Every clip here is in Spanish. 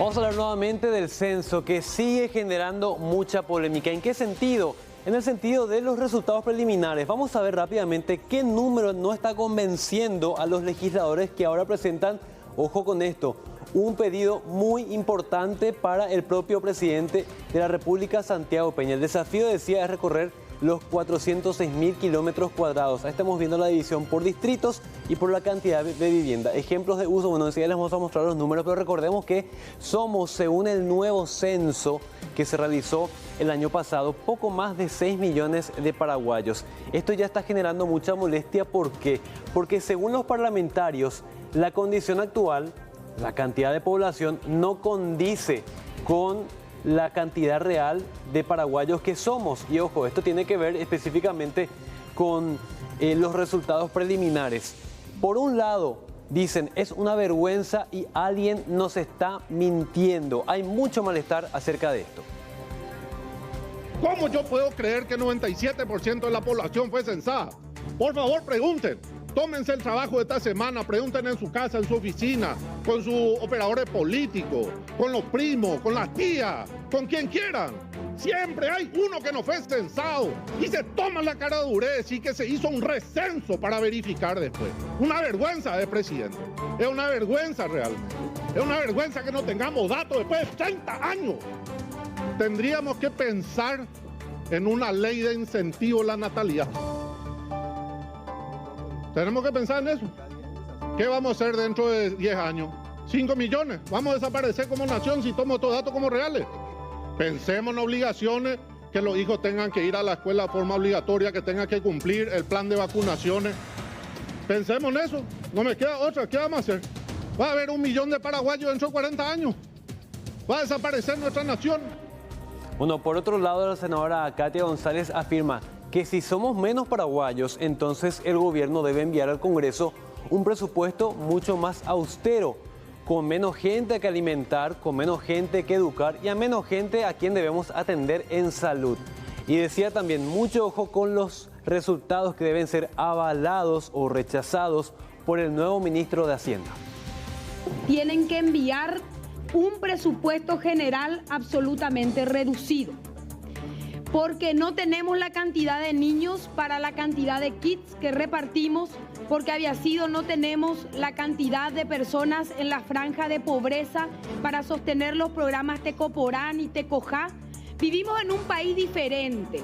Vamos a hablar nuevamente del censo que sigue generando mucha polémica. ¿En qué sentido? En el sentido de los resultados preliminares. Vamos a ver rápidamente qué número no está convenciendo a los legisladores que ahora presentan, ojo con esto, un pedido muy importante para el propio presidente de la República, Santiago Peña. El desafío, decía, es recorrer los 406.000 kilómetros cuadrados. Ahí estamos viendo la división por distritos y por la cantidad de vivienda. Ejemplos de uso, bueno, enseguida les vamos a mostrar los números, pero recordemos que somos, según el nuevo censo que se realizó el año pasado, poco más de 6 millones de paraguayos. Esto ya está generando mucha molestia. ¿Por qué? Porque según los parlamentarios, la condición actual, la cantidad de población, no condice con la cantidad real de paraguayos que somos. Y ojo, esto tiene que ver específicamente con los resultados preliminares. Por un lado, dicen, es una vergüenza y alguien nos está mintiendo. Hay mucho malestar acerca de esto. ¿Cómo yo puedo creer que el 97% de la población fue censada? Por favor, pregunten. Tómense el trabajo de esta semana, pregunten en su casa, en su oficina, con sus operadores políticos, con los primos, con las tías, con quien quieran. Siempre hay uno que no fue censado y se toma la cara de durez y que se hizo un recenso para verificar después. Una vergüenza de presidente. Es una vergüenza realmente. Es una vergüenza que no tengamos datos después de 30 años. Tendríamos que pensar en una ley de incentivo a la natalidad. Tenemos que pensar en eso. ¿Qué vamos a hacer dentro de 10 años? 5 millones. Vamos a desaparecer como nación si tomo estos datos como reales. Pensemos en obligaciones, que los hijos tengan que ir a la escuela de forma obligatoria, que tengan que cumplir el plan de vacunaciones. Pensemos en eso. No me queda otra. ¿Qué vamos a hacer? Va a haber 1 millón de paraguayos dentro de 40 años. Va a desaparecer nuestra nación. Bueno, por otro lado, la senadora Katia González afirma que si somos menos paraguayos, entonces el gobierno debe enviar al Congreso un presupuesto mucho más austero, con menos gente que alimentar, con menos gente que educar y a menos gente a quien debemos atender en salud. Y decía también, mucho ojo con los resultados que deben ser avalados o rechazados por el nuevo ministro de Hacienda. Tienen que enviar un presupuesto general absolutamente reducido, porque no tenemos la cantidad de niños para la cantidad de kits que repartimos, porque no tenemos la cantidad de personas en la franja de pobreza para sostener los programas Tecoporán y Tecojá. Vivimos en un país diferente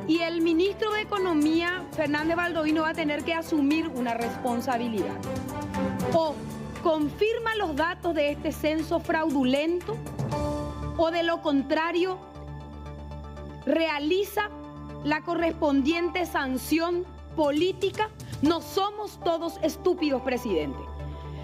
y el ministro de Economía, Fernández Baldovino, va a tener que asumir una responsabilidad. O confirma los datos de este censo fraudulento, o de lo contrario, realiza la correspondiente sanción política. No somos todos estúpidos, presidente.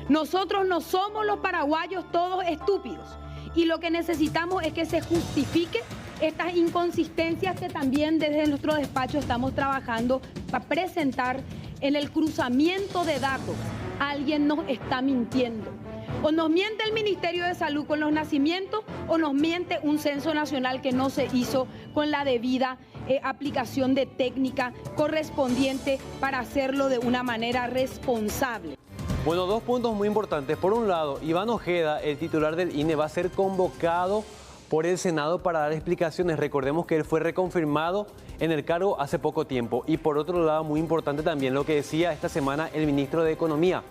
Nosotros no somos los paraguayos todos estúpidos. Y lo que necesitamos es que se justifique estas inconsistencias que también desde nuestro despacho estamos trabajando para presentar en el cruzamiento de datos. Alguien nos está mintiendo. O nos miente el Ministerio de Salud con los nacimientos, o nos miente un censo nacional que no se hizo con la debida aplicación de técnica correspondiente para hacerlo de una manera responsable. Bueno, dos puntos muy importantes. Por un lado, Iván Ojeda, el titular del INE, va a ser convocado por el Senado para dar explicaciones. Recordemos que él fue reconfirmado en el cargo hace poco tiempo. Y por otro lado, muy importante también lo que decía esta semana el ministro de Economía,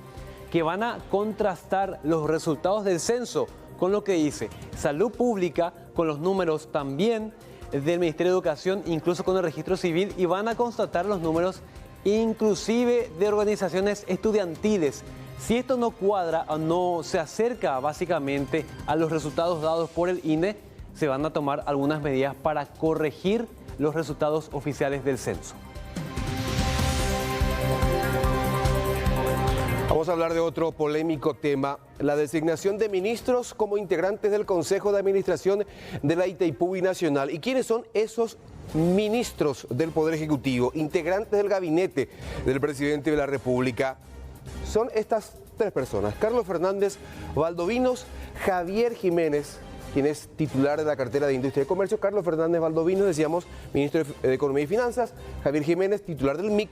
que van a contrastar los resultados del censo con lo que dice Salud Pública, con los números también del Ministerio de Educación, incluso con el registro civil, y van a constatar los números inclusive de organizaciones estudiantiles. Si esto no cuadra o no se acerca básicamente a los resultados dados por el INE, se van a tomar algunas medidas para corregir los resultados oficiales del censo. Vamos a hablar de otro polémico tema, la designación de ministros como integrantes del Consejo de Administración de la Itaipú Nacional. ¿Y quiénes son esos ministros del Poder Ejecutivo, integrantes del gabinete del presidente de la República? Son estas tres personas: Carlos Fernández Valdovinos, Javier Jiménez, quien es titular de la cartera de Industria y Comercio. Carlos Fernández Valdovinos, decíamos, ministro de Economía y Finanzas; Javier Jiménez, titular del MIC;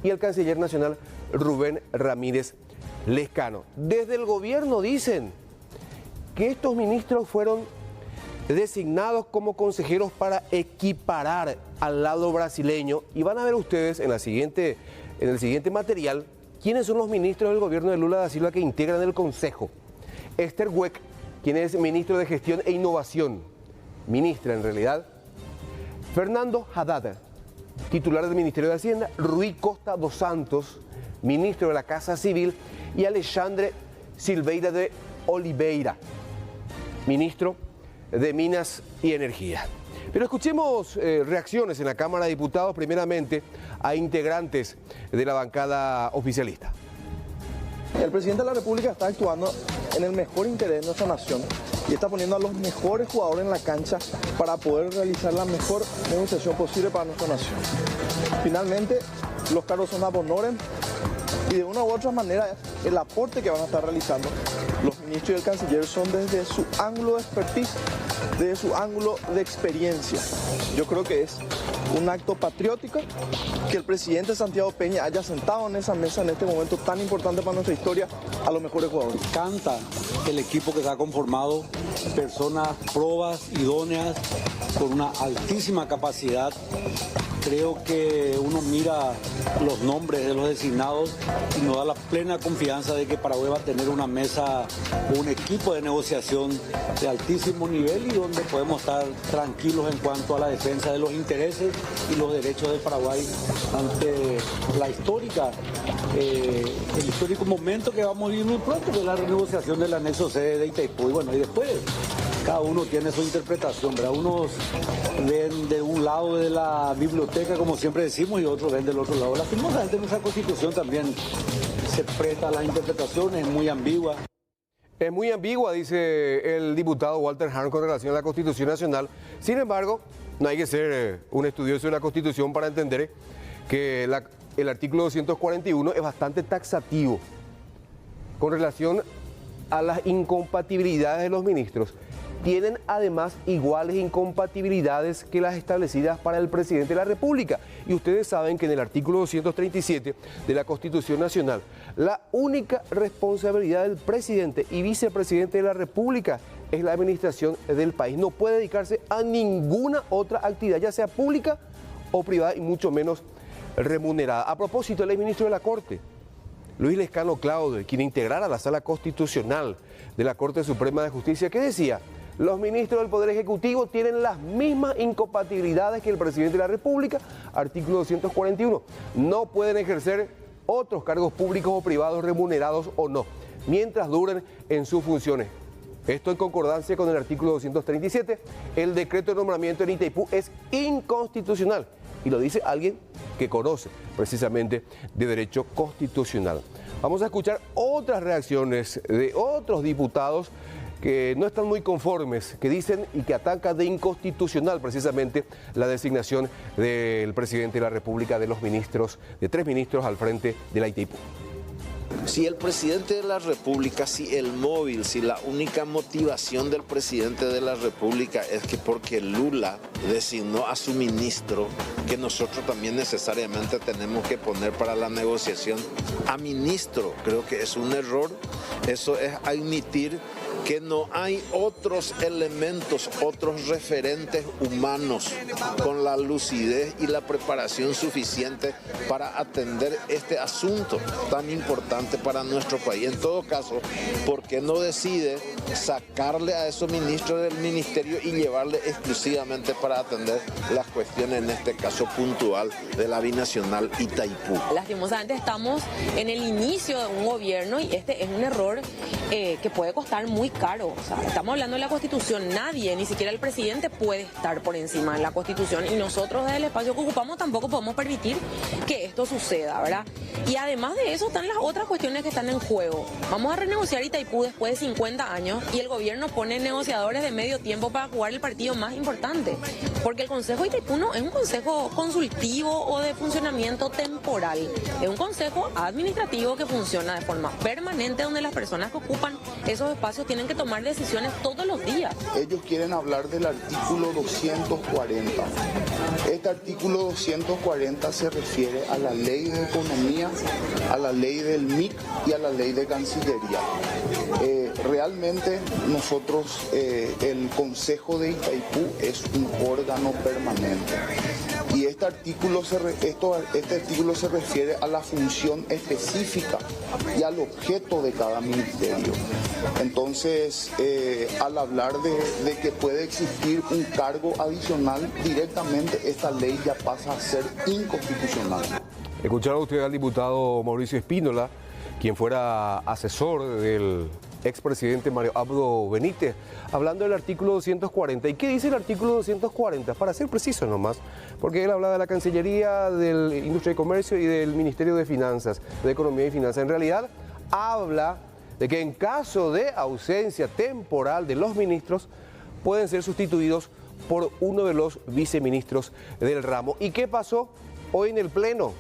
y el canciller nacional Rubén Ramírez Lescano. Desde el gobierno dicen que estos ministros fueron designados como consejeros para equiparar al lado brasileño. Y van a ver ustedes en el siguiente material quiénes son los ministros del gobierno de Lula da Silva que integran el Consejo. Esther Weck, quien es ministro de Gestión e Innovación, ministra en realidad. Fernando Haddad, titular del Ministerio de Hacienda. Rui Costa dos Santos, ministro de la Casa Civil. Y Alexandre Silveira de Oliveira, ministro de Minas y Energía. Pero escuchemos reacciones en la Cámara de Diputados, primeramente a integrantes de la bancada oficialista. El presidente de la República está actuando en el mejor interés de nuestra nación y está poniendo a los mejores jugadores en la cancha para poder realizar la mejor negociación posible para nuestra nación. Finalmente, los cargos son ad honorem y de una u otra manera el aporte que van a estar realizando los ministros y el canciller son desde su ángulo de expertise, desde su ángulo de experiencia. Yo creo que es un acto patriótico que el presidente Santiago Peña haya sentado en esa mesa en este momento tan importante para nuestra historia a los mejores jugadores. Canta el equipo que se ha conformado, personas probas, idóneas, con una altísima capacidad. Creo que uno mira los nombres de los designados y nos da la plena confianza de que Paraguay va a tener una mesa o un equipo de negociación de altísimo nivel y donde podemos estar tranquilos en cuanto a la defensa de los intereses y los derechos del Paraguay ante el histórico momento que vamos a vivir muy pronto, que es la renegociación del anexo C de Itaipú. Y bueno, y después cada uno tiene su interpretación, ¿verdad? Unos ven de un lado de la biblioteca, como siempre decimos, y otros ven del otro lado. Lastimosamente nuestra Constitución también se presta a las interpretaciones, es muy ambigua. Es muy ambigua, dice el diputado Walter Hahn con relación a la Constitución Nacional. Sin embargo, no hay que ser un estudioso de la Constitución para entender que el artículo 241 es bastante taxativo con relación a las incompatibilidades de los ministros. Tienen además iguales incompatibilidades que las establecidas para el presidente de la República. Y ustedes saben que en el artículo 237 de la Constitución Nacional, la única responsabilidad del presidente y vicepresidente de la República es la administración del país. No puede dedicarse a ninguna otra actividad, ya sea pública o privada, y mucho menos remunerada. A propósito, el exministro de la Corte, Luis Lescano Claudio, quien integrara la Sala Constitucional de la Corte Suprema de Justicia, ¿qué decía? Los ministros del Poder Ejecutivo tienen las mismas incompatibilidades que el presidente de la República, artículo 241. No pueden ejercer otros cargos públicos o privados, remunerados o no, mientras duren en sus funciones. Esto en concordancia con el artículo 237. El decreto de nombramiento en Itaipú es inconstitucional. Y lo dice alguien que conoce precisamente de derecho constitucional. Vamos a escuchar otras reacciones de otros diputados que no están muy conformes, que dicen y que atacan de inconstitucional precisamente la designación del presidente de la República de los ministros, de 3 ministros al frente de la Itaipú. Si el presidente de la República, si el móvil, si la única motivación del presidente de la República es que porque Lula designó a su ministro, que nosotros también necesariamente tenemos que poner para la negociación a ministro, creo que es un error. Eso es admitir que no hay otros elementos, otros referentes humanos con la lucidez y la preparación suficiente para atender este asunto tan importante para nuestro país. En todo caso, ¿por qué no decide sacarle a esos ministros del ministerio y llevarle exclusivamente para atender las cuestiones, en este caso puntual, de la binacional Itaipú? Lastimosamente estamos en el inicio de un gobierno y este es un error que puede costar muy caro. O sea, estamos hablando de la Constitución, nadie, ni siquiera el presidente puede estar por encima de la Constitución y nosotros desde el espacio que ocupamos tampoco podemos permitir que esto suceda, ¿verdad? Y además de eso están las otras cuestiones que están en juego. Vamos a renegociar Itaipú después de 50 años y el gobierno pone negociadores de medio tiempo para jugar el partido más importante, porque el Consejo de Itaipú no es un consejo consultivo o de funcionamiento temporal, es un consejo administrativo que funciona de forma permanente donde las personas que ocupan esos espacios tienen que tomar decisiones todos los días. Ellos quieren hablar del artículo 240. Este artículo 240 se refiere a la ley de economía, a la ley del MIC y a la ley de Cancillería. Realmente nosotros, el Consejo de Itaipú es un órgano permanente y este artículo se refiere a la función específica y al objeto de cada ministerio. Entonces, al hablar de que puede existir un cargo adicional, directamente esta ley ya pasa a ser inconstitucional. Escucharon ustedes al diputado Mauricio Espínola, quien fuera asesor del expresidente Mario Abdo Benítez, hablando del artículo 240. ¿Y qué dice el artículo 240? Para ser preciso nomás, porque él habla de la Cancillería, del Industria y Comercio y del Ministerio de Finanzas, de Economía y Finanzas. En realidad, habla de que en caso de ausencia temporal de los ministros, pueden ser sustituidos por uno de los viceministros del ramo. ¿Y qué pasó hoy en el Pleno?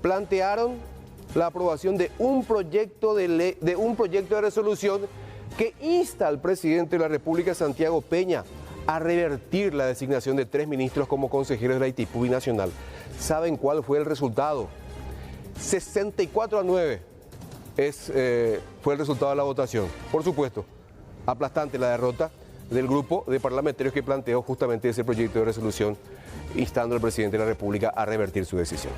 Plantearon la aprobación de un proyecto de resolución que insta al presidente de la República, Santiago Peña, a revertir la designación de 3 ministros como consejeros de la Itaipú Binacional. ¿Saben cuál fue el resultado? 64-9 fue el resultado de la votación. Por supuesto, aplastante la derrota del grupo de parlamentarios que planteó justamente ese proyecto de resolución instando al presidente de la República a revertir su decisión.